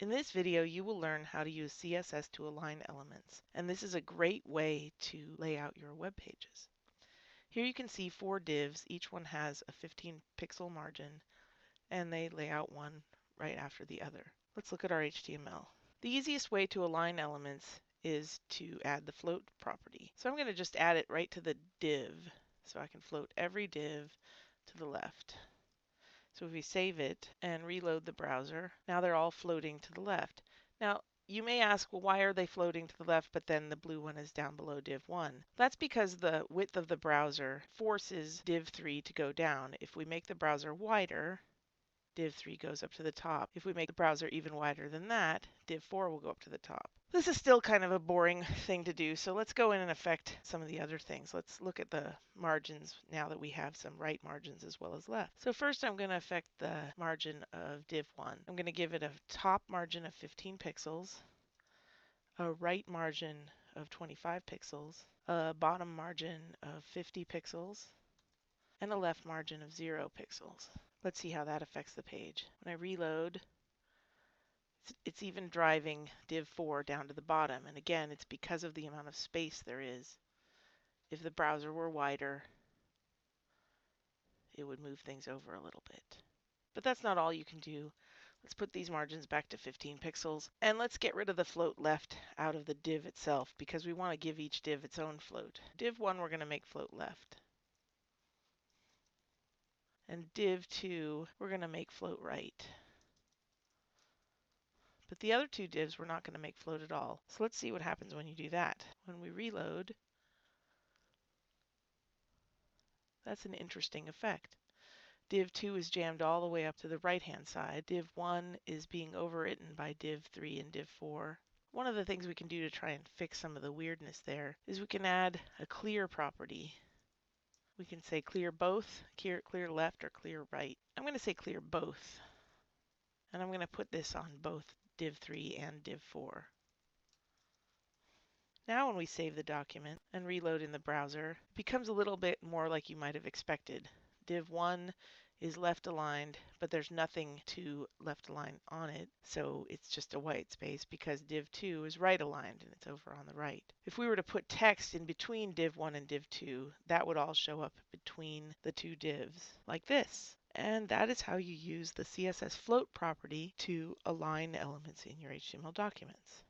In this video, you will learn how to use CSS to align elements, and this is a great way to lay out your web pages. Here you can see 4 divs. Each one has a 15 pixel margin, and they lay out one right after the other. Let's look at our HTML. The easiest way to align elements is to add the float property. So I'm going to just add it right to the div, so I can float every div to the left. So if we save it and reload the browser, now they're all floating to the left. Now, you may ask, well, why are they floating to the left, but then the blue one is down below div 1? That's because the width of the browser forces div 3 to go down. If we make the browser wider, div 3 goes up to the top. If we make the browser even wider than that, div 4 will go up to the top. This is still kind of a boring thing to do, so let's go in and affect some of the other things. Let's look at the margins now that we have some right margins as well as left. So first I'm going to affect the margin of div 1. I'm going to give it a top margin of 15 pixels, a right margin of 25 pixels, a bottom margin of 50 pixels, and a left margin of 0 pixels. Let's see how that affects the page. When I reload, it's even driving div 4 down to the bottom. And again, it's because of the amount of space there is. If the browser were wider, it would move things over a little bit. But that's not all you can do. Let's put these margins back to 15 pixels. And let's get rid of the float left out of the div itself, because we want to give each div its own float. Div 1, we're going to make float left. And div 2, we're going to make float right. But the other 2 divs we're not going to make float at all. So let's see what happens when you do that. When we reload, that's an interesting effect. Div 2 is jammed all the way up to the right-hand side. Div 1 is being overwritten by div 3 and div 4. One of the things we can do to try and fix some of the weirdness there is we can add a clear property. We can say clear both, clear left, or clear right. I'm going to say clear both. And I'm going to put this on both div 3 and div 4. Now when we save the document and reload in the browser, it becomes a little bit more like you might have expected. Div 1 is left aligned, but there's nothing to left align on it, so it's just a white space because div 2 is right aligned and it's over on the right. If we were to put text in between div 1 and div 2, that would all show up between the 2 divs, like this. And that is how you use the CSS float property to align elements in your HTML documents.